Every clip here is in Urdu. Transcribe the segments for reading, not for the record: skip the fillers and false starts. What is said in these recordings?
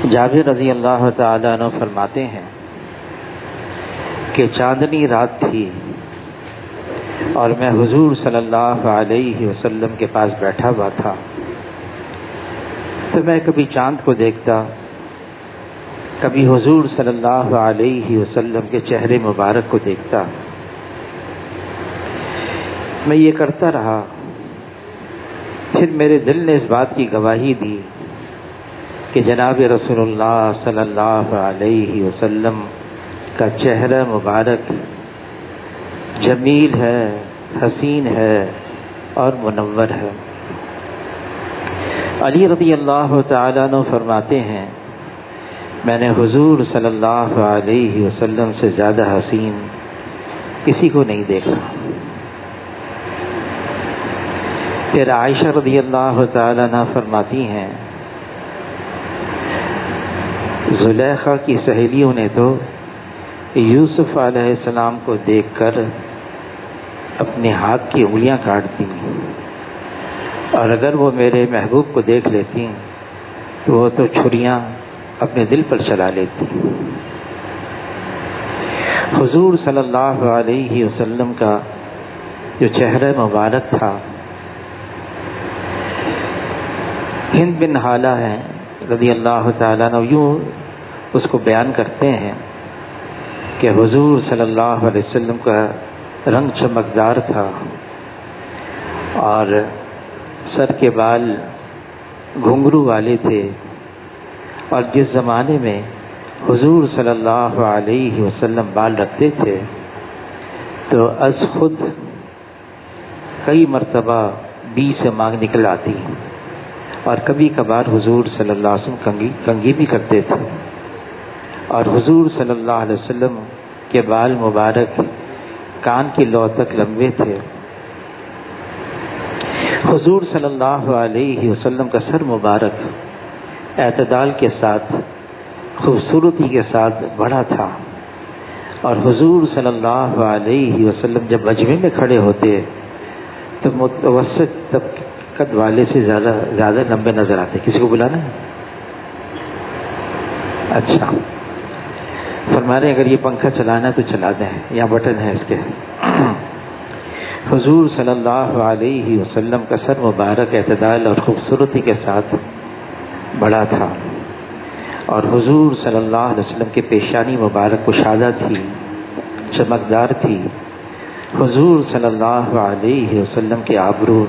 جابر رضی اللہ تعالیٰ عنہ فرماتے ہیں کہ چاندنی رات تھی اور میں حضور صلی اللہ علیہ وسلم کے پاس بیٹھا ہوا تھا، تو میں کبھی چاند کو دیکھتا، کبھی حضور صلی اللہ علیہ وسلم کے چہرے مبارک کو دیکھتا۔ میں یہ کرتا رہا، پھر میرے دل نے اس بات کی گواہی دی کہ جناب رسول اللہ صلی اللہ علیہ وسلم کا چہرہ مبارک جمیل ہے، حسین ہے اور منور ہے۔ علی رضی اللہ تعالیٰ عنہ فرماتے ہیں میں نے حضور صلی اللہ علیہ وسلم سے زیادہ حسین کسی کو نہیں دیکھا۔ پھر عائشہ رضی اللہ تعالیٰ عنہ فرماتی ہیں زلیخا کی سہیلیوں نے تو یوسف علیہ السلام کو دیکھ کر اپنے ہاتھ کی انگلیاں کاٹ دیں، اور اگر وہ میرے محبوب کو دیکھ لیتی تو وہ تو چھریاں اپنے دل پر چلا لیتی۔ حضور صلی اللہ علیہ وسلم کا جو چہرہ مبارک تھا، ہند بن حالہ ہے رضی اللہ تعالیٰ عنہ یوں اس کو بیان کرتے ہیں کہ حضور صلی اللہ علیہ وسلم کا رنگ چمکدار تھا اور سر کے بال گھنگرو والے تھے، اور جس زمانے میں حضور صلی اللہ علیہ وسلم بال رکھتے تھے تو از خود کئی مرتبہ بی سے مانگ نکل آتی، اور کبھی کبھار حضور صلی اللہ علیہ وسلم کنگھی بھی کرتے تھے، اور حضور صلی اللہ علیہ وسلم کے بال مبارک کان کی لو تک لمبے تھے۔ حضور صلی اللہ علیہ وسلم کا سر مبارک اعتدال کے ساتھ، خوبصورتی کے ساتھ بڑا تھا، اور حضور صلی اللہ علیہ وسلم جب مجمع میں کھڑے ہوتے تو متوسط طبقت والے سے زیادہ لمبے نظر آتے۔ کسی کو بلانا ہے؟ اچھا، فرما رہے ہیں اگر یہ پنکھا چلانا ہے تو چلا دیں، یہاں بٹن ہے اس کے۔ حضور صلی اللہ علیہ وسلم کا سر مبارک اعتدال اور خوبصورتی کے ساتھ بڑا تھا، اور حضور صلی اللہ علیہ وسلم کی پیشانی مبارک کشادہ تھی، چمکدار تھی۔ حضور صلی اللہ علیہ وسلم کے آبرو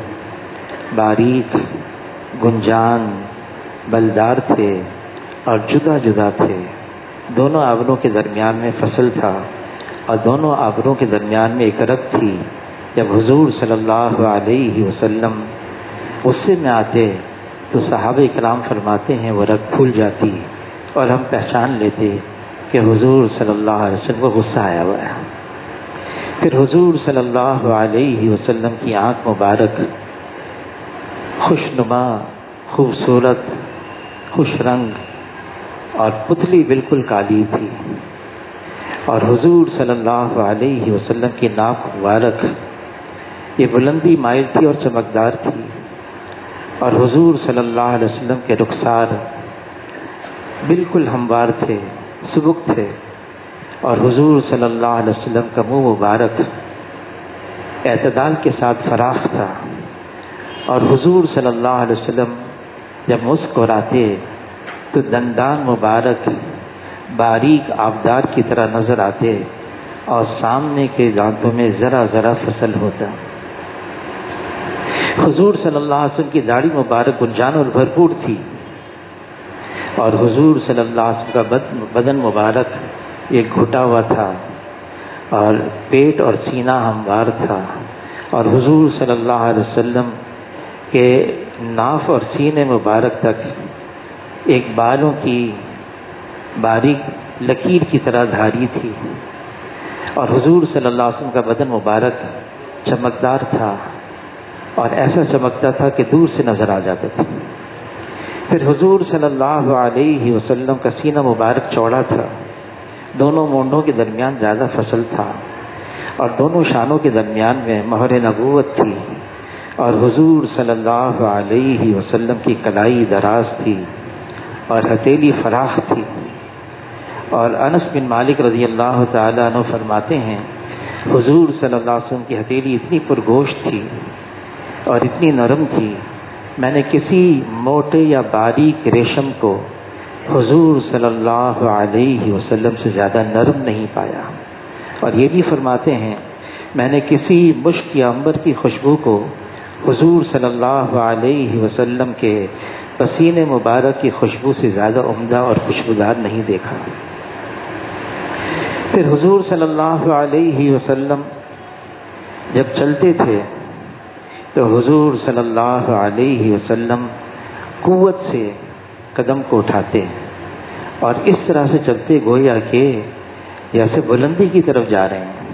باریک، گنجان، بلدار تھے اور جدا جدا تھے۔ دونوں آبروں کے درمیان میں فصل تھا، اور دونوں آبروں کے درمیان میں ایک رگ تھی۔ جب حضور صلی اللہ علیہ وسلم غصے میں آتے تو صحابہ کرام فرماتے ہیں وہ رگ پھول جاتی، اور ہم پہچان لیتے کہ حضور صلی اللہ علیہ وسلم کو غصہ آیا ہوا ہے۔ پھر حضور صلی اللہ علیہ وسلم کی آنکھ مبارک خوشنما، خوبصورت، خوش رنگ اور پتلی بالکل کالی تھی، اور حضور صلی اللہ علیہ وسلم کی ناک مبارک یہ بلندی مائل تھی اور چمکدار تھی، اور حضور صلی اللہ علیہ وسلم کے رخسار بالکل ہموار تھے، سبک تھے، اور حضور صلی اللہ علیہ وسلم کا منہ مبارک اعتدال کے ساتھ فراخ تھا، اور حضور صلی اللہ علیہ وسلم جب مسکراتے تو دندان مبارک باریک آبدار کی طرح نظر آتے، اور سامنے کے دانتوں میں ذرا ذرا فصل ہوتا۔ حضور صلی اللہ علیہ وسلم کی داڑھی مبارک گنجان اور بھرپور تھی، اور حضور صلی اللہ علیہ وسلم کا بدن مبارک ایک گھٹا ہوا تھا، اور پیٹ اور سینہ ہموار تھا، اور حضور صلی اللہ علیہ وسلم کے ناف اور سینے مبارک تک ایک بالوں کی باریک لکیر کی طرح دھاری تھی، اور حضور صلی اللہ علیہ وسلم کا بدن مبارک چمکدار تھا، اور ایسا چمکتا تھا کہ دور سے نظر آ جاتا تھا۔ پھر حضور صلی اللہ علیہ وسلم کا سینہ مبارک چوڑا تھا، دونوں مونڈوں کے درمیان زیادہ فصل تھا، اور دونوں شانوں کے درمیان میں مہر نبوت تھی، اور حضور صلی اللہ علیہ وسلم کی کلائی دراز تھی، اور ہتھیلی فراخ تھی. اور انس بن مالک رضی اللہ تعالیٰ عنہ فرماتے ہیں حضور صلی اللہ علیہ وسلم کی ہتھیلی اتنی پرگوشت تھی اور اتنی نرم تھی، میں نے کسی موٹے یا باریک ریشم کو حضور صلی اللہ علیہ وسلم سے زیادہ نرم نہیں پایا. اور یہ بھی فرماتے ہیں میں نے کسی مشک یا عنبر کی خوشبو کو حضور صلی اللہ علیہ وسلم کے پسینے مبارک کی خوشبو سے زیادہ عمدہ اور خوشبودار نہیں دیکھا. پھر حضور صلی اللہ علیہ وسلم جب چلتے تھے تو حضور صلی اللہ علیہ وسلم قوت سے قدم کو اٹھاتے اور اس طرح سے چلتے گویا کہ جیسے بلندی کی طرف جا رہے ہیں،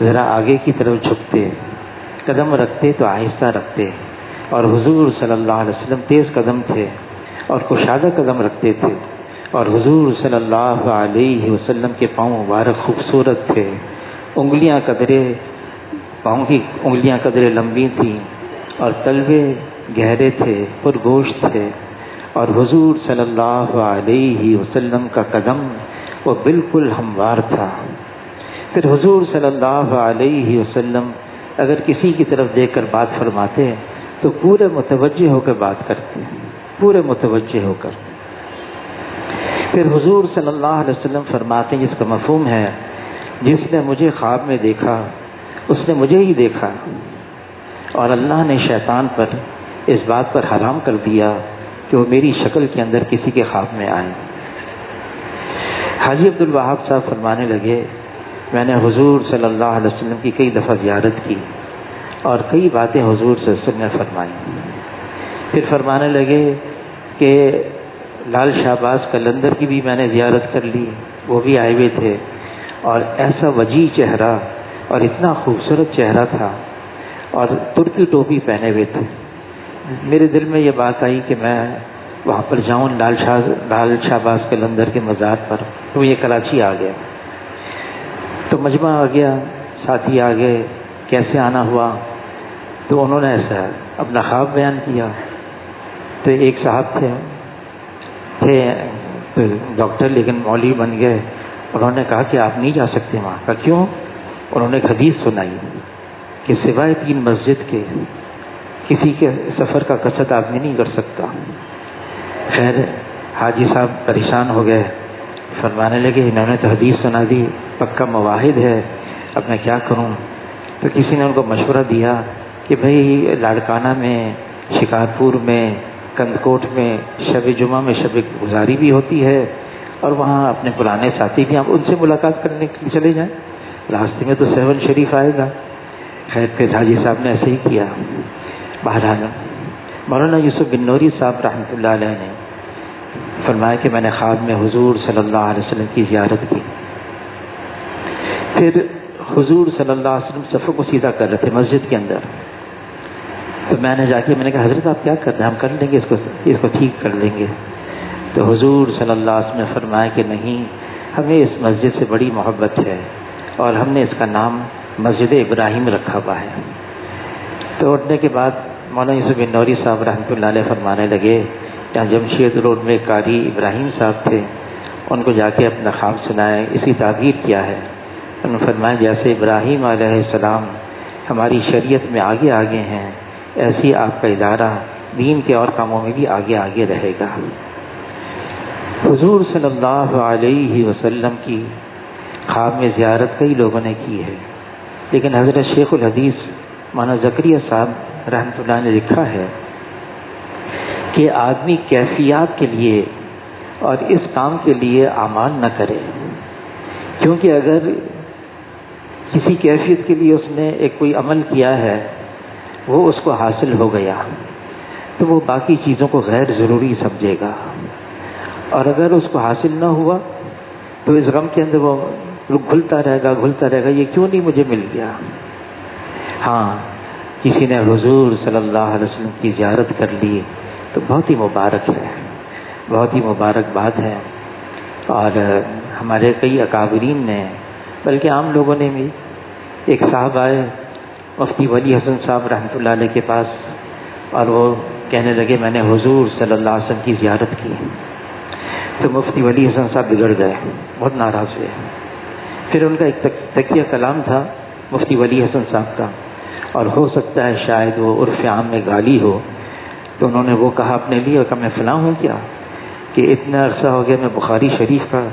ذرا آگے کی طرف جھکتے، قدم رکھتے تو آہستہ رکھتے. اور حضور صلی اللہ علیہ وسلم تیز قدم تھے اور کشادہ قدم رکھتے تھے. اور حضور صلی اللہ علیہ وسلم کے پاؤں مبارک خوبصورت تھے، پاؤں کی انگلیاں قدرے لمبی تھیں اور تلوے گہرے تھے، پرگوشت تھے. اور حضور صلی اللہ علیہ وسلم کا قدم وہ بالکل ہموار تھا. پھر حضور صلی اللہ علیہ وسلم اگر کسی کی طرف دیکھ کر بات فرماتے تو پورے متوجہ ہو کر بات کرتے، پورے متوجہ ہو کر. پھر حضور صلی اللہ علیہ وسلم فرماتے ہیں جس کا مفہوم ہے جس نے مجھے خواب میں دیکھا اس نے مجھے ہی دیکھا، اور اللہ نے شیطان پر اس بات پر حرام کر دیا کہ وہ میری شکل کے اندر کسی کے خواب میں آئے. حاجی عبد الوہاب صاحب فرمانے لگے میں نے حضور صلی اللہ علیہ وسلم کی کئی دفعہ زیارت کی اور کئی باتیں حضور صلی اللہ علیہ وسلم نے فرمائی. پھر فرمانے لگے کہ لال شہباز قلندر کی بھی میں نے زیارت کر لی، وہ بھی آئے ہوئے تھے اور ایسا وجیح چہرہ اور اتنا خوبصورت چہرہ تھا اور ترکی ٹوپی پہنے ہوئے تھے. میرے دل میں یہ بات آئی کہ میں وہاں پر جاؤں لال شہباز قلندر کے مزار پر. تو یہ کراچی آ گیا تو مجمع آ گیا، ساتھی آ گئے، کیسے آنا ہوا؟ تو انہوں نے ایسا اپنا خواب بیان کیا. تو ایک صاحب تھے ڈاکٹر لیکن مولوی بن گئے. انہوں نے کہا کہ آپ نہیں جا سکتے وہاں. کہا کیوں؟ انہوں نے ایک حدیث سنائی کہ سوائے 3 مسجد کے کسی کے سفر کا قصد آدمی نہیں کر سکتا. خیر حاجی صاحب پریشان ہو گئے، فرمانے لگے انہوں نے تو حدیث سنا دی، پکا مواحد ہے، اب میں کیا کروں؟ تو کسی نے ان کو مشورہ دیا کہ بھئی لاڑکانہ میں، شکارپور میں، کندکوٹ میں شب جمعہ میں شب گزاری بھی ہوتی ہے اور وہاں اپنے پرانے ساتھی بھی آپ ان سے ملاقات کرنے کے لیے چلے جائیں، راستے میں تو 7 شریف آئے گا. خیر پھر حاجی صاحب نے ایسے ہی کیا. بہرحال مولانا یوسف بن نوری صاحب رحمۃ اللہ علیہ نے فرمایا کہ میں نے خواب میں حضور صلی اللہ علیہ وسلم کی زیارت کی. پھر حضور صلی اللہ علیہ وسلم صفوں کو سیدھا کر رہے تھے مسجد کے اندر. تو میں نے جا کے میں نے کہا حضرت آپ کیا کر رہے ہیں؟ ہم کر لیں گے اس کو ٹھیک کر لیں گے. تو حضور صلی اللہ علیہ وسلم نے فرمایا کہ نہیں، ہمیں اس مسجد سے بڑی محبت ہے اور ہم نے اس کا نام مسجد ابراہیم رکھا ہوا ہے. تو اٹھنے کے بعد مولانا یوسف بن نوری صاحب رحمۃ اللہ علیہ فرمانے لگے جہاں جمشید روڈ میں قاری ابراہیم صاحب تھے، ان کو جا کے اپنا خواب سنایا، اسی تعبیر کیا ہے. انہوں نے فرمایا جیسے ابراہیم علیہ السلام ہماری شریعت میں آگے آگے ہیں، ایسی آپ کا ادارہ دین کے اور کاموں میں بھی آگے آگے رہے گا. حضور صلی اللہ علیہ وسلم کی خواب میں زیارت کئی لوگوں نے کی ہے، لیکن حضرت شیخ الحدیث مولانا زکریا صاحب رحمۃ اللہ نے لکھا ہے کہ آدمی کیفیات کے لیے اور اس کام کے لیے اعمال نہ کرے، کیونکہ اگر کسی کیفیت کے لیے اس نے ایک کوئی عمل کیا ہے وہ اس کو حاصل ہو گیا تو وہ باقی چیزوں کو غیر ضروری سمجھے گا، اور اگر اس کو حاصل نہ ہوا تو اس غم کے اندر وہ گھلتا رہے گا یہ کیوں نہیں مجھے مل گیا. ہاں کسی نے حضور صلی اللہ علیہ وسلم کی زیارت کر لی تو بہت ہی مبارک ہے، بہت ہی مبارک بات ہے. اور ہمارے کئی اکابرین نے بلکہ عام لوگوں نے بھی، ایک صاحب آئے مفتی ولی حسن صاحب رحمۃ اللہ علیہ کے پاس اور وہ کہنے لگے میں نے حضور صلی اللہ علیہ وسلم کی زیارت کی. تو مفتی ولی حسن صاحب بگڑ گئے، بہت ناراض ہوئے۔ پھر ان کا ایک تقیہ کلام تھا مفتی ولی حسن صاحب کا، اور ہو سکتا ہے شاید وہ عرف عام میں گالی ہو، تو انہوں نے وہ کہا اپنے لیے کہ میں فلاں ہوں کیا کہ اتنا عرصہ ہو گیا میں بخاری شریف کا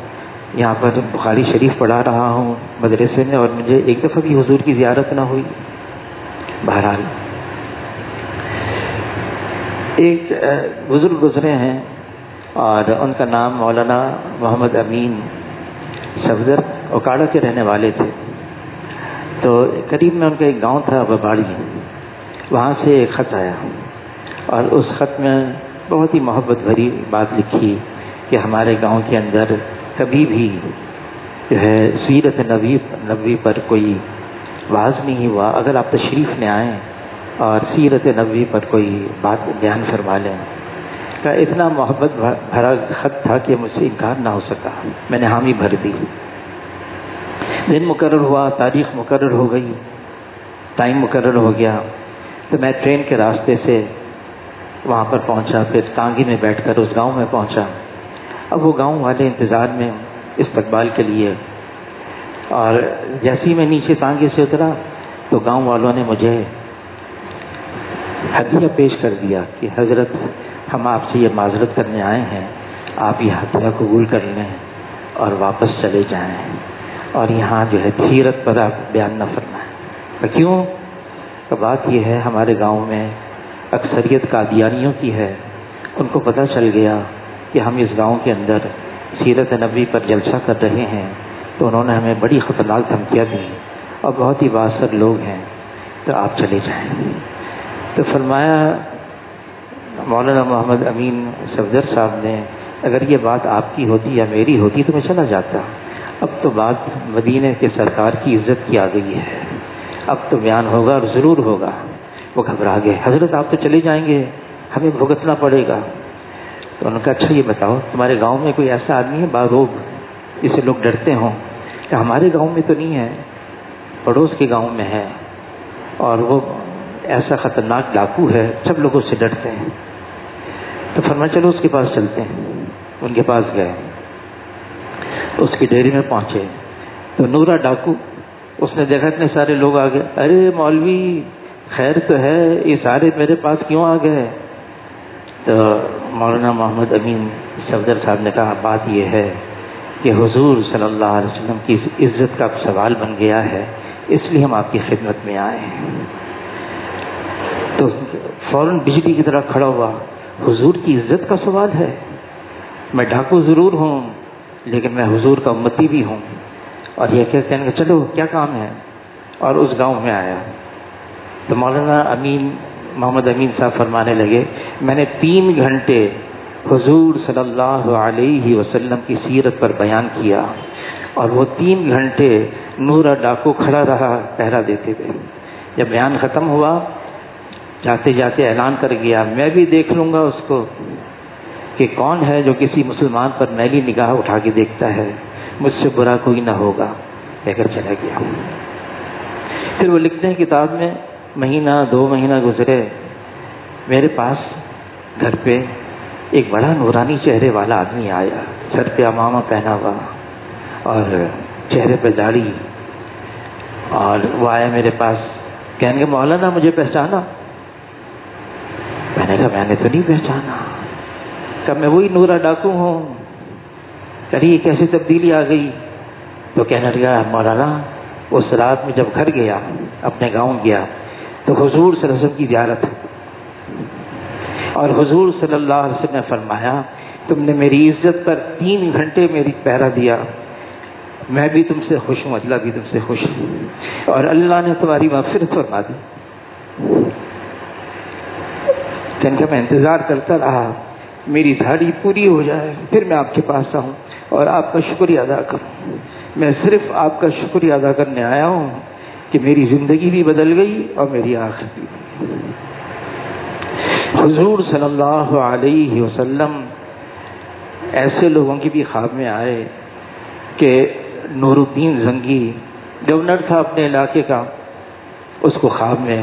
یہاں پر بخاری شریف پڑھا رہا ہوں مدرسے میں، اور مجھے ایک دفعہ بھی حضور کی زیارت نہ ہوئی۔ بہرحال ایک بزرگ گزرے ہیں اور ان کا نام مولانا محمد امین صفدر اوکاڑا کے رہنے والے تھے۔ تو قریب میں ان کا ایک گاؤں تھا بباڑی، وہاں سے ایک خط آیا، اور اس خط میں بہت ہی محبت بھری بات لکھی کہ ہمارے گاؤں کے اندر کبھی بھی جو ہے سیرت نبوی پر کوئی واعظ نہیں ہوا، اگر آپ تشریف لے آئیں اور سیرت نبوی پر کوئی بات بیان فرما لیں۔ کا اتنا محبت بھرا خط تھا کہ مجھ سے انکار نہ ہو سکا، میں نے حامی بھر دی۔ دن مقرر ہوا، تاریخ مقرر ہو گئی، ٹائم مقرر ہو گیا، تو میں ٹرین کے راستے سے وہاں پر پہنچا، پھر ٹانگی میں بیٹھ کر اس گاؤں میں پہنچا۔ اب وہ گاؤں والے انتظار میں استقبال کے لیے، اور جیسے ہی میں نیچے ٹانگی سے اترا تو گاؤں والوں نے مجھے ہدیہ پیش کر دیا کہ حضرت ہم آپ سے یہ معذرت کرنے آئے ہیں، آپ یہ ہدیہ قبول کر لیں اور واپس چلے جائیں، اور یہاں جو ہے سیرت پر آپ بیان نہ فرمائیں۔ کیوں؟ تو بات یہ ہے ہمارے گاؤں میں اکثریت قادیانیوں کی ہے، ان کو پتہ چل گیا کہ ہم اس گاؤں کے اندر سیرت نبوی پر جلسہ کر رہے ہیں، تو انہوں نے ہمیں بڑی خطرناک دھمکیاں دی، اور بہت ہی بااثر لوگ ہیں، تو آپ چلے جائیں۔ تو فرمایا مولانا محمد امین صفدر صاحب نے اگر یہ بات آپ کی ہوتی یا میری ہوتی تو میں چلا جاتا، اب تو بات مدینے کے سرکار کی عزت کی آ گئی ہے، اب تو بیان ہوگا اور ضرور ہوگا۔ وہ گھبرا گئے، حضرت آپ تو چلے جائیں گے، ہمیں بھگتنا پڑے گا۔ تو انہوں نے کہا اچھا یہ بتاؤ تمہارے گاؤں میں کوئی ایسا آدمی ہے باروب جسے لوگ ڈرتے ہوں؟ کہ ہمارے گاؤں میں تو نہیں ہے، پڑوس کے گاؤں میں ہے، اور وہ ایسا خطرناک ڈاکو ہے، سب لوگ اس سے ڈرتے ہیں۔ تو فرمایا چلو اس کے پاس چلتے ہیں۔ ان کے پاس گئے، اس کی ڈیری میں پہنچے تو نورا ڈاکو، اس نے دیکھا اتنے سارے لوگ آ گئے، ارے مولوی خیر تو ہے، یہ سارے میرے پاس کیوں آ گئے؟ تو مولانا محمد امین صفدر صاحب نے کہا بات یہ ہے کہ حضور صلی اللہ علیہ وسلم کی عزت کا سوال بن گیا ہے، اس لیے ہم آپ کی خدمت میں آئے ہیں۔ تو فوراً بجلی کی طرح کھڑا ہوا، حضور کی عزت کا سوال ہے؟ میں ڈاکو ضرور ہوں لیکن میں حضور کا امتی بھی ہوں، اور یہ کہتے ہیں کہ چلو کیا کام ہے، اور اس گاؤں میں آیا۔ تو مولانا محمد امین صاحب فرمانے لگے میں نے 3 گھنٹے حضور صلی اللہ علیہ وسلم کی سیرت پر بیان کیا، اور وہ 3 گھنٹے نورا ڈاکو کھڑا رہا پہرا دیتے ہوئے۔ جب بیان ختم ہوا جاتے جاتے اعلان کر گیا میں بھی دیکھ لوں گا اس کو کہ کون ہے جو کسی مسلمان پر میلی نگاہ اٹھا کے دیکھتا ہے، مجھ سے برا کوئی نہ ہوگا، کہہ کر چلا گیا۔ پھر وہ لکھتے ہیں کتاب میں مہینہ 2 مہینہ گزرے، میرے پاس گھر پہ ایک بڑا نورانی چہرے والا آدمی آیا، سر پہ عمامہ پہنا ہوا اور چہرے پہ داڑھی، اور وہ آیا میرے پاس، کہنے کہ مولانا مجھے پہچانا؟ میں نے کہا میں نے تو نہیں پہچانا۔ کہ میں وہی نورا ڈاکو ہوں۔ چلیے کیسے تبدیلی آ گئی؟ تو کہنے لگا مولانا اس رات میں جب گھر گیا، اپنے گاؤں گیا، تو حضور صلی اللہ علیہ وسلم کی زیارت، اور حضور صلی اللہ علیہ وسلم نے فرمایا تم نے میری عزت پر 3 گھنٹے میری پہرا دیا، میں بھی تم سے خوش ہوں، اللہ بھی تم سے خوش ہوں، اور اللہ نے تمہاری مغفرت فرما دی۔ کہ میں انتظار کرتا رہا میری دھاڑی پوری ہو جائے پھر میں آپ کے پاس آؤں اور آپ کا شکریہ ادا کروں۔ میں صرف آپ کا شکریہ ادا کرنے آیا ہوں کہ میری زندگی بھی بدل گئی اور میری آخرت بھی بدل گئی۔ حضور صلی اللہ علیہ وسلم ایسے لوگوں کی بھی خواب میں آئے کہ نور الدین زنگی گورنر تھا اپنے علاقے کا، اس کو خواب میں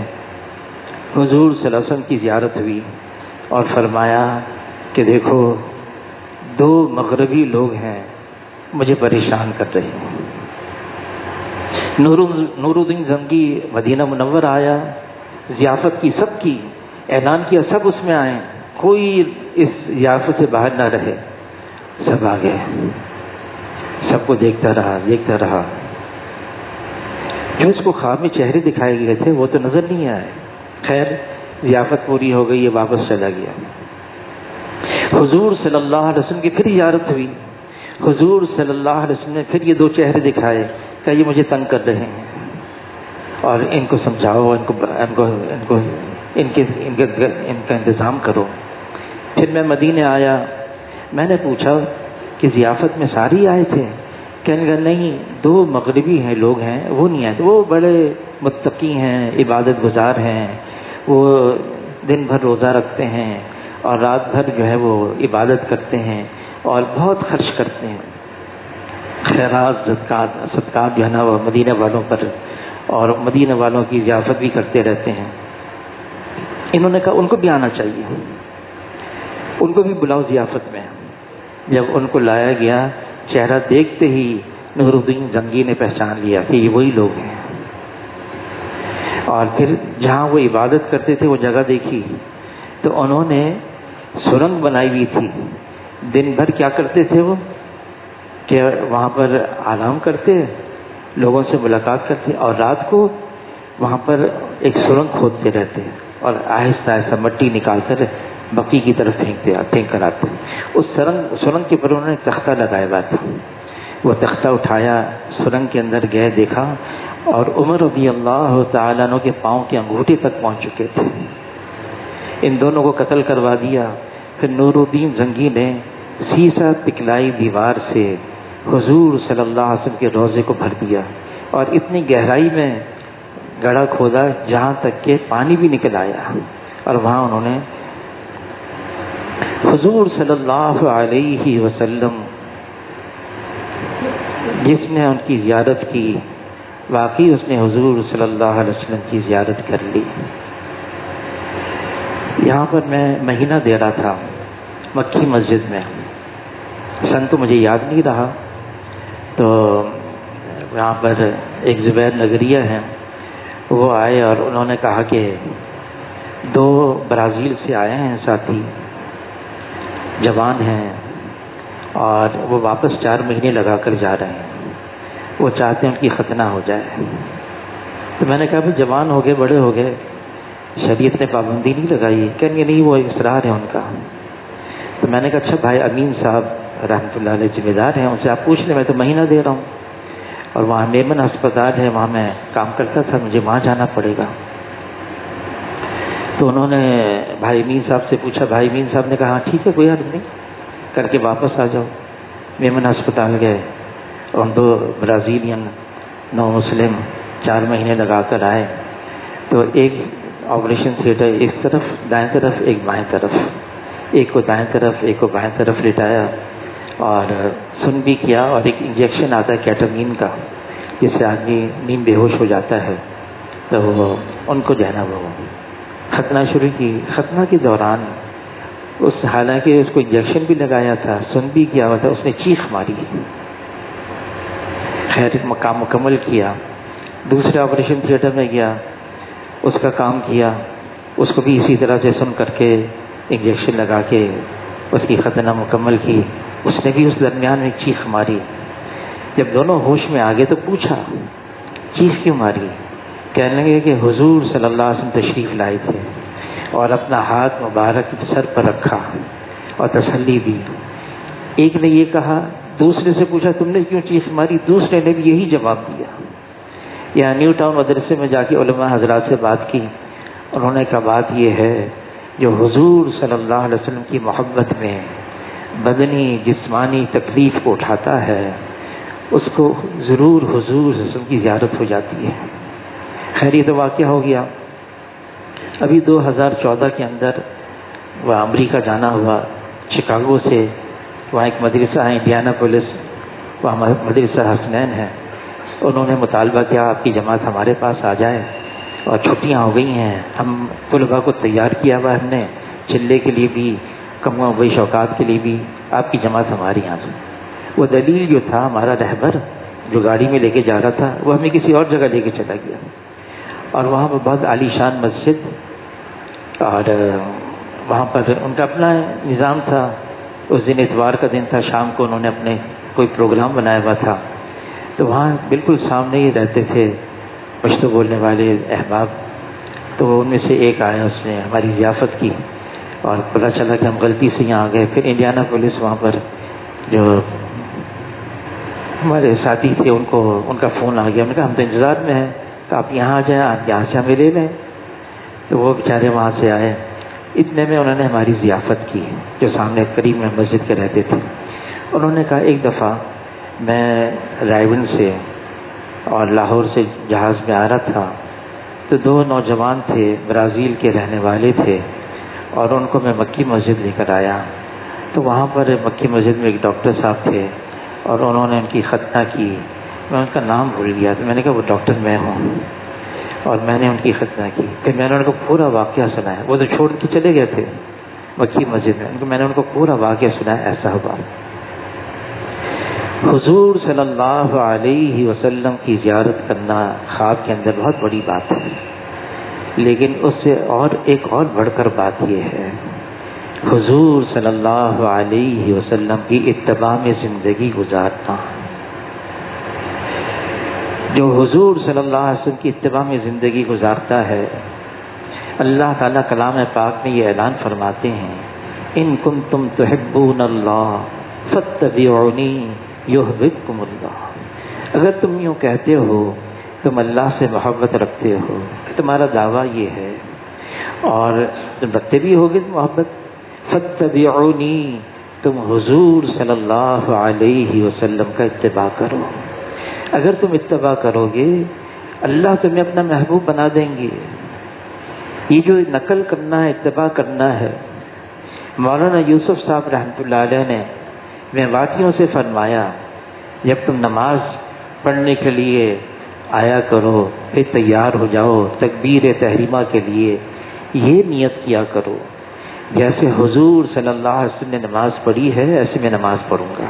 حضور صلی اللہ علیہ وسلم کی زیارت ہوئی، اور فرمایا کہ دیکھو دو مغربی لوگ ہیں مجھے پریشان کر رہے ہیں۔ نور الدین زنگی مدینہ منور آیا، ضیافت کی، سب کی اعلان کیا، سب اس میں آئے، کوئی اس ضیافت سے باہر نہ رہے، سب آ گئے، سب کو دیکھتا رہا۔ جو اس کو خواب میں چہرے دکھائے گئے تھے وہ تو نظر نہیں آئے۔ خیر ضیافت پوری ہو گئی، یہ واپس چلا گیا۔ حضور صلی اللہ علیہ وسلم کی پھر زیارت ہوئی، حضور صلی اللہ علیہ وسلم نے پھر یہ دو چہرے دکھائے، کہ یہ مجھے تنگ کر رہے ہیں اور ان کو سمجھاؤ، ان کا انتظام کرو۔ پھر میں مدینے آیا، میں نے پوچھا کہ ضیافت میں ساری آئے تھے؟ کہنے لگا نہیں، دو مغربی ہیں لوگ ہیں وہ نہیں آئے، وہ بڑے متقی ہیں، عبادت گزار ہیں، وہ دن بھر روزہ رکھتے ہیں اور رات بھر جو ہے وہ عبادت کرتے ہیں اور بہت خرچ کرتے ہیں، خیرات صدقات جو ہے نا وہ مدینہ والوں پر اور مدینہ والوں کی ضیافت بھی کرتے رہتے ہیں۔ انہوں نے کہا ان کو بھی آنا چاہیے، ان کو بھی بلاؤ ضیافت میں۔ جب ان کو لایا گیا، چہرہ دیکھتے ہی نور الدین زنگی نے پہچان لیا کہ یہ وہی لوگ ہیں، اور پھر جہاں وہ عبادت کرتے تھے وہ جگہ دیکھی تو انہوں نے سرنگ بنائی ہوئی تھی۔ دن بھر کیا کرتے تھے وہ کہ وہاں پر آرام کرتے، لوگوں سے ملاقات کرتے، اور رات کو وہاں پر ایک سرنگ کھودتے رہتے اور آہستہ آہستہ مٹی نکال کر بقی کی طرف پھینک کر آتے۔ اس سرنگ کے پر انہوں نے تختہ لگایا ہوا تھا، وہ تختہ اٹھایا، سرنگ کے اندر گئے، دیکھا اور عمر رضی اللہ تعالیٰ عنہ کے پاؤں کے انگوٹھے تک پہنچ چکے تھے۔ ان دونوں کو قتل کروا دیا۔ پھر نور الدین زنگی نے سیسا پکلائی دیوار سے حضور صلی اللہ علیہ وسلم کے روضے کو بھر دیا اور اتنی گہرائی میں گڑھا کھودا جہاں تک کہ پانی بھی نکل آیا، اور وہاں انہوں نے حضور صلی اللہ علیہ وسلم جس نے ان کی زیارت کی، واقعی اس نے حضور صلی اللہ علیہ وسلم کی زیارت کر لی۔ یہاں پر میں مہینہ دے رہا تھا مکی مسجد میں، سن تو مجھے یاد نہیں رہا، تو یہاں پر ایک زبیر نگریہ ہیں، وہ آئے اور انہوں نے کہا کہ دو برازیل سے آئے ہیں ساتھی، جوان ہیں اور وہ واپس 4 مہینے لگا کر جا رہے ہیں، وہ چاہتے ہیں ان کی ختنہ ہو جائے۔ تو میں نے کہا بھائی جوان ہو گئے، بڑے ہو گئے، شریعت نے پابندی نہیں لگائی؟ کہیں گے نہیں، وہ اصرار ہے ان کا۔ تو میں نے کہا اچھا بھائی امین صاحب رحمۃ اللہ علیہ ذمہ دار ہیں، ان سے آپ پوچھ لیں، میں تو مہینہ دے رہا ہوں اور وہاں میمن ہسپتال ہے، وہاں میں کام کرتا تھا، مجھے وہاں جانا پڑے گا۔ تو انہوں نے بھائی امین صاحب سے پوچھا، بھائی امین صاحب نے کہا ہاں ٹھیک ہے کوئی حرج نہیں، کر کے واپس آ جاؤ۔ میمن ہسپتال گئے اور 2 برازیلین نو مسلم 4 مہینے لگا کر آئے، تو ایک آپریشن تھیٹر ایک طرف دائیں طرف، ایک بائیں طرف، ایک کو دائیں طرف ایک کو بائیں طرف لٹایا اور سن بھی کیا، اور ایک انجیکشن آتا ہے کیٹامین کا جس سے آدمی نیم بے ہوش ہو جاتا ہے، تو ان کو جو ہے نا وہ ختنہ شروع کی۔ ختنہ کے دوران حالانکہ اس کو انجیکشن بھی لگایا تھا، سن بھی کیا ہوا تھا، اس نے چیخ ماری، خیر کام مکمل کیا۔ دوسرے آپریشن تھیٹر میں گیا، اس کا کام کیا، اس کو بھی اسی طرح سے سن کر کے انجیکشن لگا کے اس کی ختنہ مکمل کی۔ اس نے بھی اس درمیان میں چیخ ماری۔ جب دونوں ہوش میں آ گئے تو پوچھا چیخ کیوں ماری؟ کہنے لگے کہ حضور صلی اللہ علیہ وسلم تشریف لائے تھے اور اپنا ہاتھ مبارک سر پر رکھا اور تسلی دی۔ ایک نے یہ کہا، دوسرے سے پوچھا تم نے کیوں چیخ ماری؟ دوسرے نے بھی یہی جواب دیا۔ یہاں نیو ٹاؤن مدرسے میں جا کے علماء حضرات سے بات کی، انہوں نے کہا بات یہ ہے جو حضور صلی اللہ علیہ وسلم کی محبت میں بدنی جسمانی تکلیف کو اٹھاتا ہے اس کو ضرور حضور صلی اللہ علیہ وسلم کی زیارت ہو جاتی ہے۔ خیر یہ تو واقعہ ہو گیا۔ ابھی 2014 کے اندر وہ امریکہ جانا ہوا، شکاگو سے وہاں ایک مدرسہ ہے انڈیانا پولیس، وہاں مدرسہ حسنین ہے، انہوں نے مطالبہ کیا آپ کی جماعت ہمارے پاس آ جائے، اور چھٹیاں ہو گئی ہیں، ہم طلباء کو تیار کیا ہوا ہم نے، چلے کے لیے بھی، کم و بیش اوقات کے لیے بھی آپ کی جماعت ہمارے یہاں سے. وہ دلیل جو تھا ہمارا رہبر جو گاڑی میں لے کے جا رہا تھا وہ ہمیں کسی اور جگہ لے کے چلا گیا اور وہاں پر بہت عالی شان مسجد اور وہاں پر ان کا اپنا نظام تھا. اس دن اتوار کا دن تھا, شام کو انہوں نے اپنے کوئی پروگرام بنایا ہوا تھا تو وہاں بالکل سامنے ہی رہتے تھے پشتو بولنے والے احباب. تو ان میں سے ایک آیا, اس نے ہماری ضیافت کی اور پتہ چلا کہ ہم غلطی سے یہاں آ گئے. پھر انڈیانا پولیس وہاں پر جو ہمارے ساتھی تھے ان کا فون آ گیا. انہوں نے کہا ہم تو انتظار میں ہیں تو آپ یہاں آ جائیں, آپ یہاں سے ہمیں لے لیں. تو وہ بیچارے وہاں سے آئے. اتنے میں انہوں نے ہماری ضیافت کی جو سامنے قریب میں مسجد کے رہتے تھے. انہوں نے کہا ایک دفعہ میں رائے سے اور لاہور سے جہاز میں آ رہا تھا تو 2 نوجوان تھے برازیل کے رہنے والے تھے اور ان کو میں مکی مسجد لے کر آیا. تو وہاں پر مکی مسجد میں ایک ڈاکٹر صاحب تھے اور انہوں نے ان کی ختنہ کی. میں ان کا نام بھول گیا تو میں نے کہا وہ ڈاکٹر میں ہوں اور میں نے ان کی ختنہ کی. پھر میں نے ان کو پورا واقعہ سنایا. وہ تو چھوڑ کے چلے گئے تھے مکی مسجد میں نے ان کو پورا واقعہ سنایا. ایسا ہوا حضور صلی اللہ علیہ وسلم کی زیارت کرنا خواب کے اندر بہت بڑی بات ہے, لیکن اس سے ایک اور بڑھ کر بات یہ ہے حضور صلی اللہ علیہ وسلم کی اتباع میں زندگی گزارنا. جو حضور صلی اللہ علیہ وسلم کی اتباع میں زندگی گزارتا ہے, اللہ تعالیٰ کلام پاک میں یہ اعلان فرماتے ہیں ان کنتم تحبون اللہ فاتبعونی یحببکم اللہ. اگر تم یوں کہتے ہو تم اللہ سے محبت رکھتے ہو, تمہارا دعویٰ یہ ہے اور تم رکھتے بھی ہوگے محبت, فاتبعونی تم حضور صلی اللہ علیہ وسلم کا اتباع کرو. اگر تم اتباع کرو گے اللہ تمہیں اپنا محبوب بنا دیں گے. یہ جو نقل کرنا ہے, اتباع کرنا ہے, مولانا یوسف صاحب رحمۃ اللہ علیہ نے میواتیوں سے فرمایا جب تم نماز پڑھنے کے لیے آیا کرو پھر تیار ہو جاؤ تکبیر تحریمہ کے لیے, یہ نیت کیا کرو جیسے حضور صلی اللہ علیہ وسلم نے نماز پڑھی ہے ایسے میں نماز پڑھوں گا.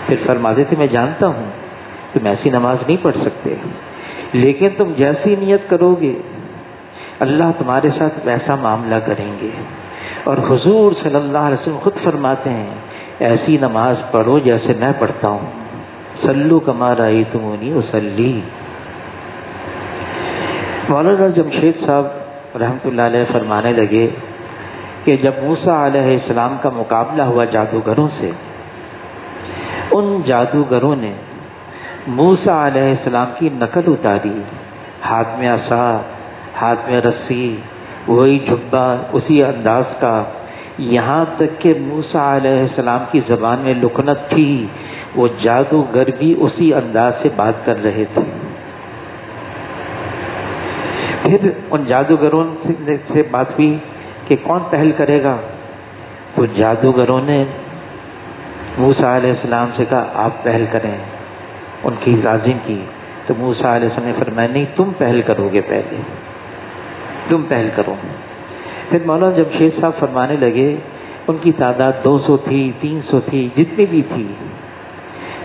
پھر فرماتے تھے میں جانتا ہوں تم ایسی نماز نہیں پڑھ سکتے, لیکن تم جیسی نیت کرو گے اللہ تمہارے ساتھ ویسا معاملہ کریں گے. اور حضور صلی اللہ علیہ وسلم خود فرماتے ہیں ایسی نماز پڑھو جیسے میں پڑھتا ہوں, صلو کما رأیتمونی اصلی. مولانا جمشید صاحب رحمۃ اللہ علیہ فرمانے لگے کہ جب موسیٰ علیہ السلام کا مقابلہ ہوا جادوگروں سے, ان جادوگروں نے موسیٰ علیہ السلام کی نقل اتاری, ہاتھ میں عصا, ہاتھ میں رسی, وہی جھبا اسی انداز کا, یہاں تک کہ موسیٰ علیہ السلام کی زبان میں لکنت تھی, وہ جادوگر بھی اسی انداز سے بات کر رہے تھے. پھر ان جادوگروں سے بات ہوئی کہ کون پہل کرے گا, تو جادوگروں نے موسیٰ علیہ السلام سے کہا آپ پہل کریں, ان کی لازم کی. تو موسیٰ علیہ السلام نے فرمایا نہیں تم پہل کرو گے, پہلے تم پہل کرو. پھر مولانا جمشید صاحب فرمانے لگے ان کی تعداد 200 تھی, 300 تھی, جتنی بھی تھی.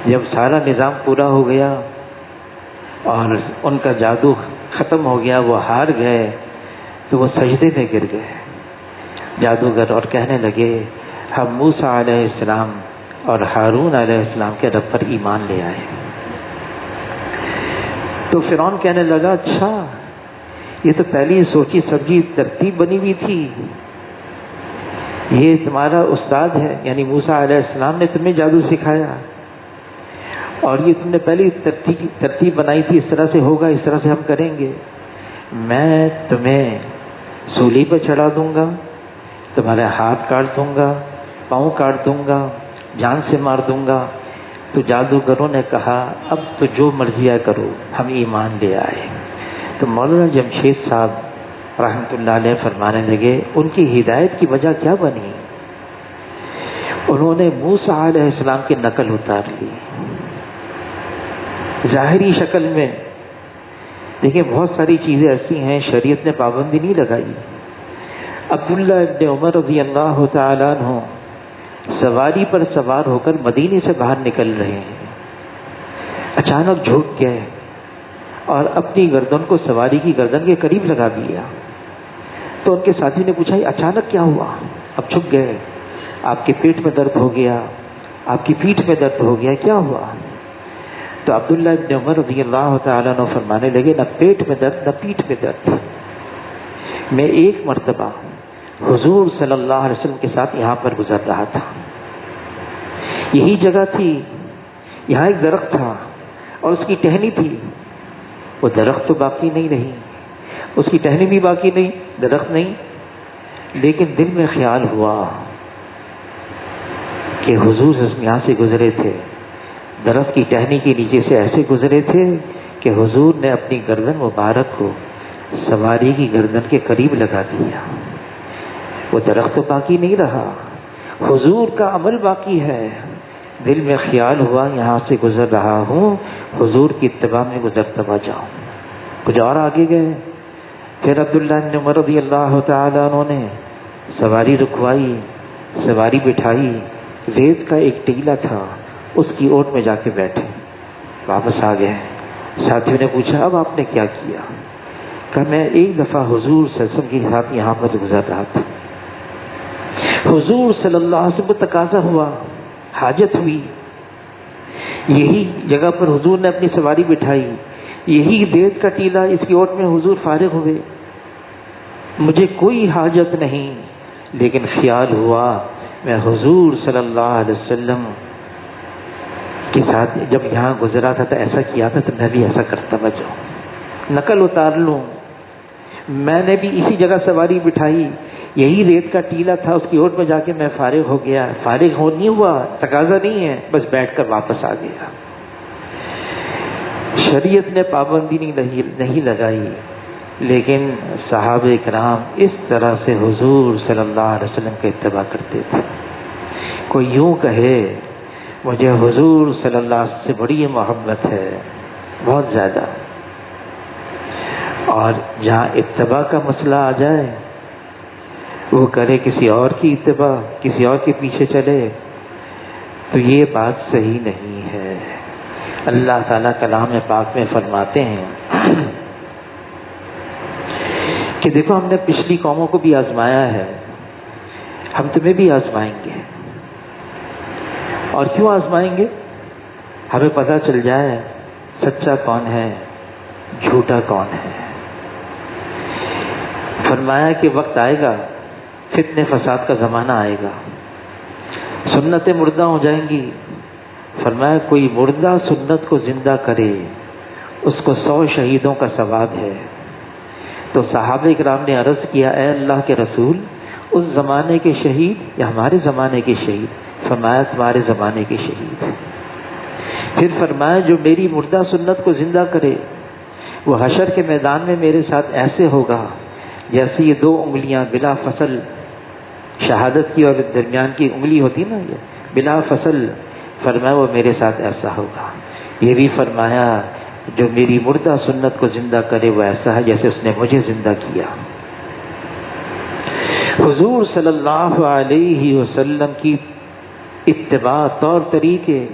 جب سارا نظام پورا ہو گیا اور ان کا جادو ختم ہو گیا, وہ ہار گئے, تو وہ سجدے میں گر گئے جادوگر اور کہنے لگے ہم موسیٰ علیہ السلام اور ہارون علیہ السلام کے رب پر ایمان لے آئے. تو فرعون کہنے لگا اچھا یہ تو پہلی سوچی سمجھی ترتیب بنی ہوئی تھی, یہ تمہارا استاد ہے یعنی موسیٰ علیہ السلام نے تمہیں جادو سکھایا اور یہ تم نے پہلی ترتیب بنائی تھی, اس طرح سے ہوگا, اس طرح سے ہم کریں گے. میں تمہیں سولی پر چڑھا دوں گا, تمہارے ہاتھ کاٹ دوں گا, پاؤں کاٹ دوں گا, جان سے مار دوں گا. تو جادوگروں نے کہا اب تو جو مرضی کرو, ہم ایمان لے آئے. تو مولانا جمشید صاحب رحمۃ اللہ علیہ فرمانے لگے ان کی ہدایت کی وجہ کیا بنی, انہوں نے موسیٰ علیہ السلام کی نقل اتار لی ظاہری شکل میں. دیکھیں بہت ساری چیزیں ایسی ہیں شریعت نے پابندی نہیں لگائی. عبداللہ ابن عمر رضی اللہ تعالیٰ عنہ سواری پر سوار ہو کر مدینے سے باہر نکل رہے ہیں، اچانک جھک گئے اور اپنی گردن کو سواری کی گردن کے قریب لگا دیا۔ تو ان کے ساتھی نے پوچھا، اچانک کیا ہوا؟ اب جھک گئے، آپ کے پیٹ میں درد ہو گیا، آپ کی پیٹھ میں درد ہو گیا، کیا ہوا؟ تو عبداللہ ابن عمر رضی اللہ تعالیٰ عنہ فرمانے لگے، نہ پیٹ میں درد نہ پیٹھ میں درد، میں ایک مرتبہ حضور صلی اللہ علیہ وسلم کے ساتھ یہاں پر گزر رہا تھا، یہی جگہ تھی، یہاں ایک درخت تھا اور اس کی ٹہنی تھی، وہ درخت تو باقی نہیں رہی، اس کی ٹہنی بھی باقی نہیں، درخت نہیں، لیکن دل میں خیال ہوا کہ حضور یہاں سے گزرے تھے، درخت کی ٹہنی کے نیچے سے ایسے گزرے تھے کہ حضور نے اپنی گردن مبارک کو سواری کی گردن کے قریب لگا دیا، وہ درخت تو باقی نہیں رہا، حضور کا عمل باقی ہے۔ دل میں خیال ہوا یہاں سے گزر رہا ہوں، حضور کی اتباع میں گزرتا ہوا جاؤں۔ کچھ اور آگے گئے، پھر عبداللہ بن عمر رضی اللہ تعالیٰ عنہ نے سواری رکوائی، سواری بٹھائی، ریت کا ایک ٹیلا تھا، اس کی اوٹ میں جا کے بیٹھے، واپس آ گئے۔ ساتھیوں نے پوچھا، اب آپ نے کیا کیا؟ کہ میں ایک دفعہ حضور صلی اللہ علیہ وسلم کے ساتھ یہاں پر گزر رہا تھا، حضور صلی اللہ علیہ وسلم کو تقاضا ہوا، حاجت ہوئی، یہی جگہ پر حضور نے اپنی سواری بٹھائی، یہی ریت کا ٹیلا، اس کی اوٹ میں حضور فارغ ہوئے، مجھے کوئی حاجت نہیں، لیکن خیال ہوا میں حضور صلی اللہ علیہ وسلم کے ساتھ جب یہاں گزرا تھا تو ایسا کیا تھا، تو میں بھی ایسا کرتا بچوں، نقل اتار لوں۔ میں نے بھی اسی جگہ سواری بٹھائی، یہی ریت کا ٹیلا تھا، اس کی اوٹ میں جا کے میں فارغ ہو گیا، فارغ ہو نہیں ہوا، تقاضا نہیں ہے، بس بیٹھ کر واپس آ گیا۔ شریعت نے پابندی نہیں لگائی، لیکن صحابہ کرام اس طرح سے حضور صلی اللہ علیہ وسلم کا اتباع کرتے تھے۔ کوئی یوں کہے مجھے حضور صلی اللہ علیہ وسلم سے بڑی محبت ہے، بہت زیادہ، اور جہاں اتباع کا مسئلہ آ جائے وہ کرے کسی اور کی اتباع، کسی اور کے پیچھے چلے، تو یہ بات صحیح نہیں ہے۔ اللہ تعالیٰ کلام پاک میں فرماتے ہیں کہ دیکھو ہم نے پچھلی قوموں کو بھی آزمایا ہے، ہم تمہیں بھی آزمائیں گے۔ اور کیوں آزمائیں گے؟ ہمیں پتہ چل جائے سچا کون ہے، جھوٹا کون ہے۔ فرمایا کہ وقت آئے گا، فتنے فساد کا زمانہ آئے گا، سنتیں مردہ ہو جائیں گی۔ فرمایا کوئی مردہ سنت کو زندہ کرے اس کو 100 شہیدوں کا ثواب ہے۔ تو صحابہ کرام نے عرض کیا، اے اللہ کے رسول، اس زمانے کے شہید یا ہمارے زمانے کے شہید؟ فرمایا تمہارے زمانے کے شہید۔ پھر فرمایا جو میری مردہ سنت کو زندہ کرے وہ حشر کے میدان میں میرے ساتھ ایسے ہوگا جیسے یہ 2 انگلیاں بلا فصل، شہادت کی اور درمیان کی انگلی ہوتی نا، یہ بلا فصل، فرمایا وہ میرے ساتھ ایسا ہوگا۔ یہ بھی فرمایا جو میری مردہ سنت کو زندہ کرے وہ ایسا ہے جیسے اس نے مجھے زندہ کیا۔ حضور صلی اللہ علیہ وسلم کی اتباع، طور طریقے،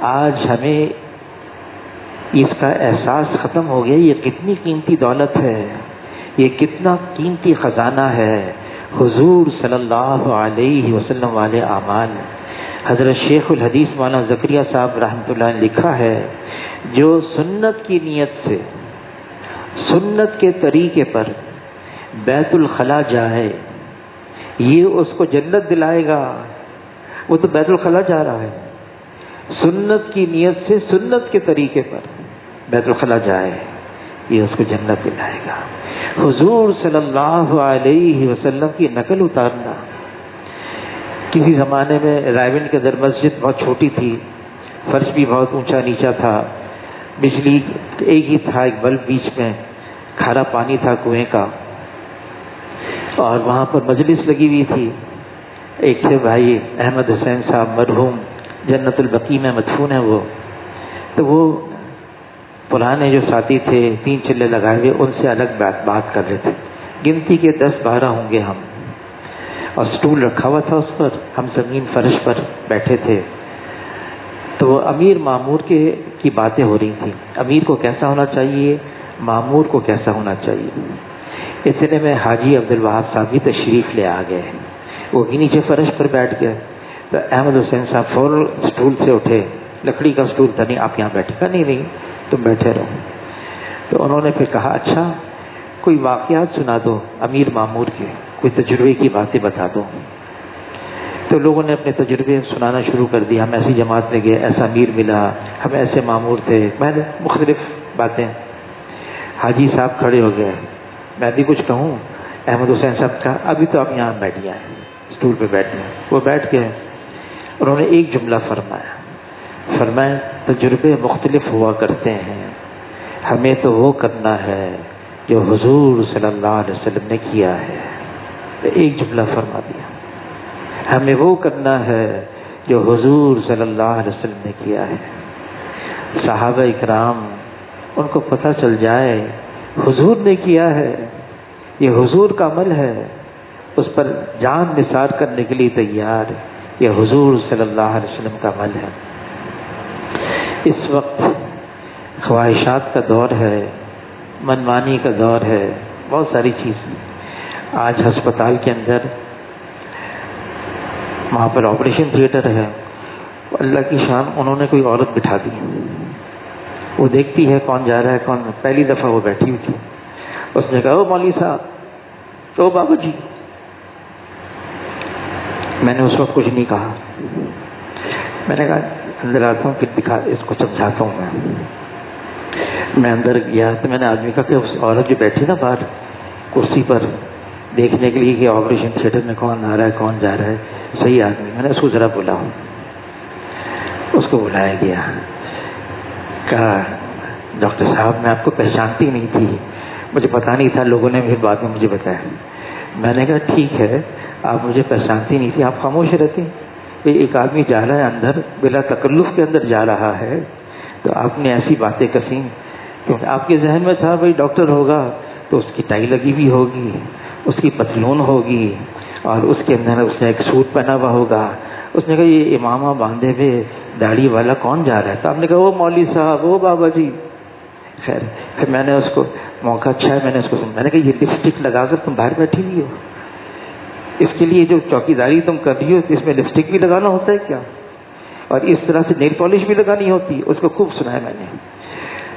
آج ہمیں اس کا احساس ختم ہو گیا، یہ کتنی قیمتی دولت ہے، یہ کتنا قیمتی خزانہ ہے حضور صلی اللہ علیہ وسلم والے اعمال۔ حضرت شیخ الحدیث مولانا زکریا صاحب رحمۃ اللہ نے لکھا ہے، جو سنت کی نیت سے، سنت کے طریقے پر بیت الخلا جائے، یہ اس کو جنت دلائے گا۔ وہ تو بیت الخلا جا رہا ہے، سنت کی نیت سے، سنت کے طریقے پر بیت الخلا جائے، یہ اس کو جنت دلائے گا۔ حضور صلی اللہ علیہ وسلم کی نقل اتارنا۔ کسی زمانے میں رائے کے اندر مسجد بہت چھوٹی تھی، فرش بھی بہت اونچا نیچا تھا، بجلی ایک ہی تھا، ایک بلب بیچ میں، کھارا پانی تھا کنویں کا، اور وہاں پر مجلس لگی ہوئی تھی۔ ایک تھے بھائی احمد حسین صاحب مرحوم، جنت البقیع میں مدفون ہیں وہ، تو وہ پرانے جو ساتھی تھے 3 چلے لگائے ہوئے، ان سے الگ بات کر رہے تھے، گنتی کے 10-12 ہوں گے ہم، اور سٹول رکھا ہوا تھا اس پر، ہم زمین فرش پر بیٹھے تھے. تو امیر مامور کی باتیں ہو رہی تھیں، امیر کو کیسا ہونا چاہیے، مامور کو کیسا ہونا چاہیے. اتنے میں حاجی عبدالوہاب صاحب بھی تشریف لے آ گئے، وہ بھی نیچے فرش پر بیٹھ گئے. تو احمد حسین صاحب فوراً سٹول سے اٹھے، لکڑی کا سٹول تھا، نہیں آپ یہاں بیٹھے گا، نہیں تم بیٹھے رہو. تو انہوں نے پھر کہا اچھا کوئی واقعات سنا دو امیر مامور کے، کوئی تجربے کی باتیں بتا دو. تو لوگوں نے اپنے تجربے سنانا شروع کر دیا. ہم ایسی جماعت میں گئے، ایسا امیر ملا، ہم ایسے مامور تھے، میں نے مختلف باتیں. حاجی صاحب کھڑے ہو گئے، میں بھی کچھ کہوں. احمد حسین صاحب کہا ابھی تو آپ یہاں بیٹھ جائیں، اسٹول پہ بیٹھ گئے. وہ بیٹھ گئے. انہوں نے ایک جملہ فرمایا تجربے مختلف ہوا کرتے ہیں، ہمیں تو وہ کرنا ہے جو حضور صلی اللہ علیہ وسلم نے کیا ہے. ایک جملہ فرما دیا، ہمیں وہ کرنا ہے جو حضور صلی اللہ علیہ وسلم نے کیا ہے. صحابہ اکرام ان کو پتہ چل جائے حضور نے کیا ہے، یہ حضور کا عمل ہے، اس پر جان نثار کرنے کے لیے تیار، یہ حضور صلی اللہ علیہ وسلم کا عمل ہے. اس وقت خواہشات کا دور ہے، منمانی کا دور ہے، بہت ساری چیزیں. آج ہسپتال کے اندر وہاں پر آپریشن تھیٹر ہے، اللہ کی شان انہوں نے کوئی عورت بٹھا دی. وہ دیکھتی ہے کون جا رہا ہے کون. پہلی دفعہ وہ بیٹھی ہوئی تھی. اس نے کہا او مولوی صاحب، او بابا جی. میں نے اس وقت کچھ نہیں کہا. میں نے کہا اندر آتا ہوں پھر اس کو سمجھاتا ہوں. میں اندر گیا تو میں نے آدمی کہا کہ اس عورت جو بیٹھی نا باہر کرسی پر دیکھنے کے لیے کہ آپریشن تھیٹر میں کون آ رہا ہے کون جا رہا ہے، صحیح آدمی. میں نے اس کو ذرا بلاؤ. اس کو بلایا گیا. کہا ڈاکٹر صاحب میں آپ کو پہچانتی نہیں تھی، مجھے پتا نہیں تھا، لوگوں نے بعد میں مجھے بتایا. میں نے کہا ٹھیک ہے آپ مجھے پہچانتی نہیں تھی، آپ خاموش رہتی. ایک آدمی جا رہا ہے اندر بلا تکلف کے اندر جا رہا ہے تو آپ نے ایسی باتیں کسی، کیونکہ آپ کے ذہن میں تھا بھائی ڈاکٹر ہوگا تو اس کی ٹائی لگی ہوئی ہوگی، اس کی پتلون ہوگی اور اس کے اندر اس نے ایک سوٹ پہنا ہوا ہوگا. اس نے کہا یہ امامہ باندھے ہوئے داڑھی والا کون جا رہا ہے؟ تو آپ نے کہا وہ مولوی صاحب، وہ بابا جی. خیر پھر میں نے اس کو موقع اچھا ہے، میں نے اس کو سنا. میں نے کہا یہ لپسٹک لگا کر تم باہر بیٹھی ہوئی ہو، اس کے لیے جو چوکیداری تم کر رہی ہو اس میں لپسٹک بھی لگانا ہوتا ہے کیا؟ اور اس طرح سے نیل پالش بھی لگانی ہوتی. اس کو خوب سنایا میں نے.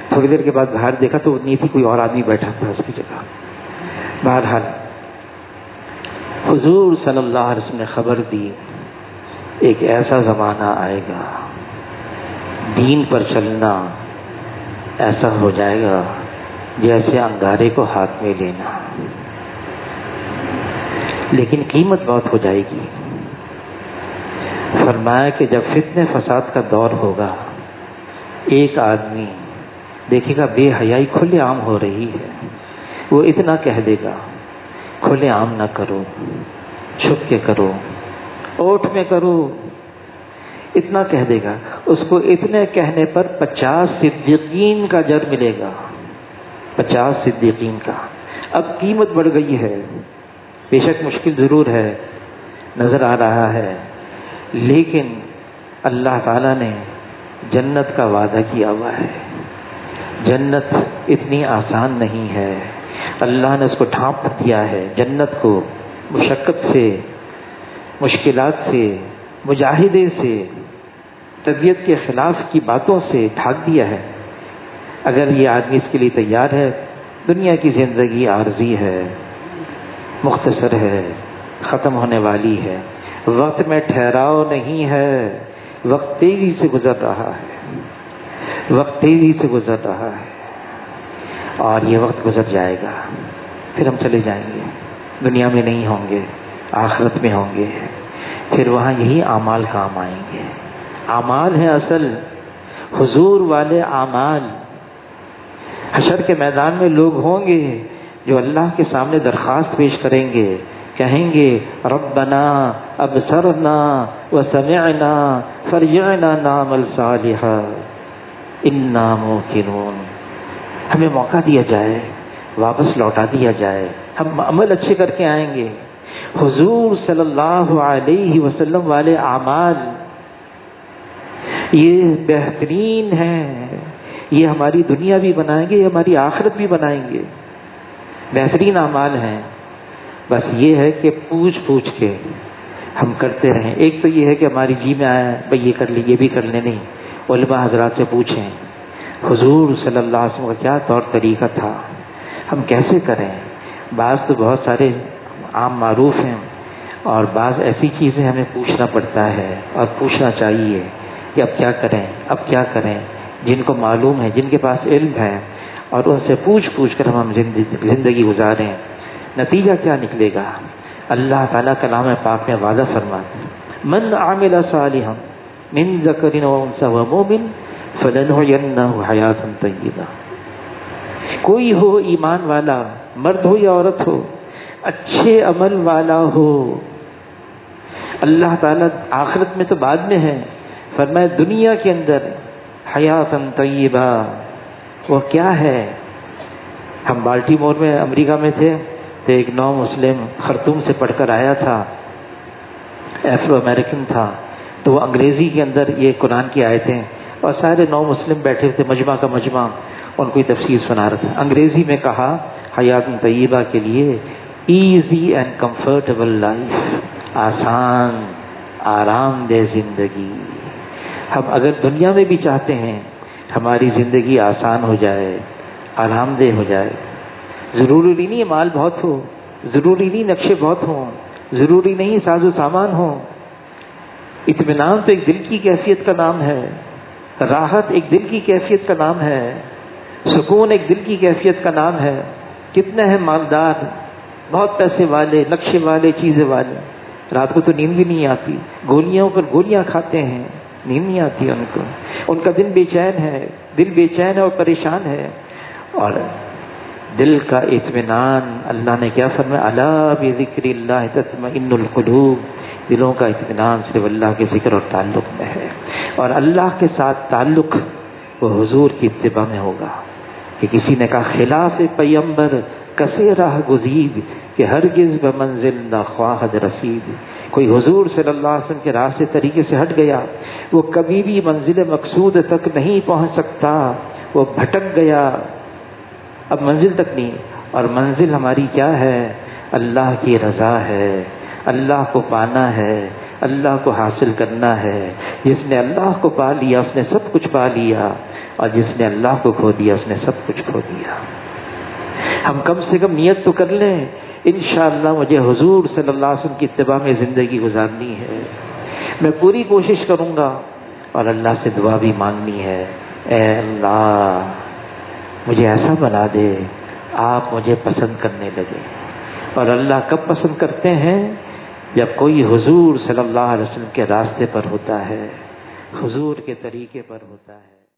تھوڑی دیر کے بعد باہر دیکھا تو نہیں تھی، کوئی اور آدمی بیٹھا تھا اس کی جگہ. بہرحال حضور صلی اللہ علیہ وسلم نے خبر دی ایک ایسا زمانہ آئے گا، دین پر چلنا ایسا ہو جائے گا جیسے انگارے کو ہاتھ میں لینا، لیکن قیمت بہت ہو جائے گی. فرمایا کہ جب فتنہ فساد کا دور ہوگا، ایک آدمی دیکھے گا بے حیائی کھلے عام ہو رہی ہے، وہ اتنا کہہ دے گا کھلے عام نہ کرو، چھپ کے کرو، اوٹ میں کرو، اتنا کہہ دے گا. اس کو اتنے کہنے پر 50 صدیقین کا اجر ملے گا، 50 صدیقین کا. اب قیمت بڑھ گئی ہے، بے شک مشکل ضرور ہے، نظر آ رہا ہے، لیکن اللہ تعالیٰ نے جنت کا وعدہ کیا ہوا ہے. جنت اتنی آسان نہیں ہے. اللہ نے اس کو ڈھانپ دیا ہے، جنت کو مشقت سے، مشکلات سے، مجاہدے سے، طبیعت کے خلاف کی باتوں سے ڈھانپ دیا ہے. اگر یہ آدمی اس کے لیے تیار ہے. دنیا کی زندگی عارضی ہے، مختصر ہے، ختم ہونے والی ہے، وقت میں ٹھہراؤ نہیں ہے. وقت تیزی سے گزر رہا ہے، وقت تیزی سے گزر رہا ہے اور یہ وقت گزر جائے گا، پھر ہم چلے جائیں گے. دنیا میں نہیں ہوں گے، آخرت میں ہوں گے. پھر وہاں یہی اعمال کام آئیں گے. اعمال ہیں اصل، حضور والے اعمال. حشر کے میدان میں لوگ ہوں گے جو اللہ کے سامنے درخواست پیش کریں گے، کہیں گے ربنا ابصرنا وسمعنا فرجعنا نعمل صالحا انا موقنون. ہمیں موقع دیا جائے، واپس لوٹا دیا جائے، ہم عمل اچھے کر کے آئیں گے. حضور صلی اللہ علیہ وسلم والے اعمال یہ بہترین ہیں، یہ ہماری دنیا بھی بنائیں گے، یہ ہماری آخرت بھی بنائیں گے، بہترین اعمال ہیں۔ بس یہ ہے کہ پوچھ پوچھ کے ہم کرتے رہیں۔ ایک تو یہ ہے کہ ہماری جی میں آیا بھئی یہ کر لیں، یہ بھی کر لیں، نہیں، علماء حضرات سے پوچھیں حضور صلی اللہ علیہ وسلم کا کیا طور طریقہ تھا، ہم کیسے کریں۔ بعض تو بہت سارے عام معروف ہیں اور بعض ایسی چیزیں ہمیں پوچھنا پڑتا ہے اور پوچھنا چاہیے کہ اب کیا کریں، اب کیا کریں، جن کو معلوم ہے، جن کے پاس علم ہے، اور ان سے پوچھ پوچھ کر ہم زندگی گزاریں۔ نتیجہ کیا نکلے گا؟ اللہ تعالیٰ کلام پاک میں وعدہ فرماتے ہیں من عمل صالحا من ذکر و انثی وهو مؤمن فلنحینہ حیاۃ طیبہ۔ کوئی ہو ایمان والا، مرد ہو یا عورت ہو، اچھے عمل والا ہو، اللہ تعالیٰ آخرت میں تو بعد میں ہے، فرمایا دنیا کے اندر حیاۃ طیبہ۔ وہ کیا ہے؟ ہم بالٹی مور میں امریکہ میں تھے تو ایک نو مسلم خرطوم سے پڑھ کر آیا تھا، ایفرو امریکن تھا، تو وہ انگریزی کے اندر یہ قرآن کی آیتیں، اور سارے نو مسلم بیٹھے تھے، مجمع کا مجمع، ان کو یہ تفسیر سنا رہا تھا۔ انگریزی میں کہا حیات طیبہ کے لیے ایزی اینڈ کمفرٹیبل لائف، آسان آرام دہ زندگی۔ ہم اگر دنیا میں بھی چاہتے ہیں ہماری زندگی آسان ہو جائے، آرام دہ ہو جائے، ضروری نہیں مال بہت ہو، ضروری نہیں نقشے بہت ہوں، ضروری نہیں ساز و سامان ہو، اطمینان تو ایک دل کی کیفیت کا نام ہے، راحت ایک دل کی کیفیت کا نام ہے، سکون ایک دل کی کیفیت کا نام ہے۔ کتنے ہیں مالدار، بہت پیسے والے، نقشے والے، چیزیں والے، رات کو تو نیند بھی نہیں آتی، گولیاں پر گولیاں کھاتے ہیں، نیند نہیں آتی ان کو، ان کا دل بے چین ہے، دل بے چین ہے اور پریشان ہے۔ اور دل کا اطمینان اللہ نے کیا فرمایا، الا بذکر اللہ تطمئن القلوب، دلوں کا اطمینان صرف اللہ کے ذکر اور تعلق میں ہے، اور اللہ کے ساتھ تعلق وہ حضور کی اتباع میں ہوگا۔ کہ کسی نے کہا خلاف پیمبر کسے راہ گزید کہ ہرگز بمنزل نہ خواہد رسید۔ کوئی حضور صلی اللہ علیہ وسلم کے راستے طریقے سے ہٹ گیا، وہ کبھی بھی منزل مقصود تک نہیں پہنچ سکتا، وہ بھٹک گیا، اب منزل تک نہیں۔ اور منزل ہماری کیا ہے؟ اللہ کی رضا ہے، اللہ کو پانا ہے، اللہ کو حاصل کرنا ہے۔ جس نے اللہ کو پا لیا اس نے سب کچھ پا لیا، اور جس نے اللہ کو کھو دیا اس نے سب کچھ کھو دیا۔ ہم کم سے کم نیت تو کر لیں، انشاءاللہ مجھے حضور صلی اللہ علیہ وسلم کی اتباع میں زندگی گزارنی ہے، میں پوری کوشش کروں گا، اور اللہ سے دعا بھی مانگنی ہے، اے اللہ مجھے ایسا بنا دے آپ مجھے پسند کرنے لگے۔ اور اللہ کب پسند کرتے ہیں؟ جب کوئی حضور صلی اللہ علیہ وسلم کے راستے پر ہوتا ہے، حضور کے طریقے پر ہوتا ہے۔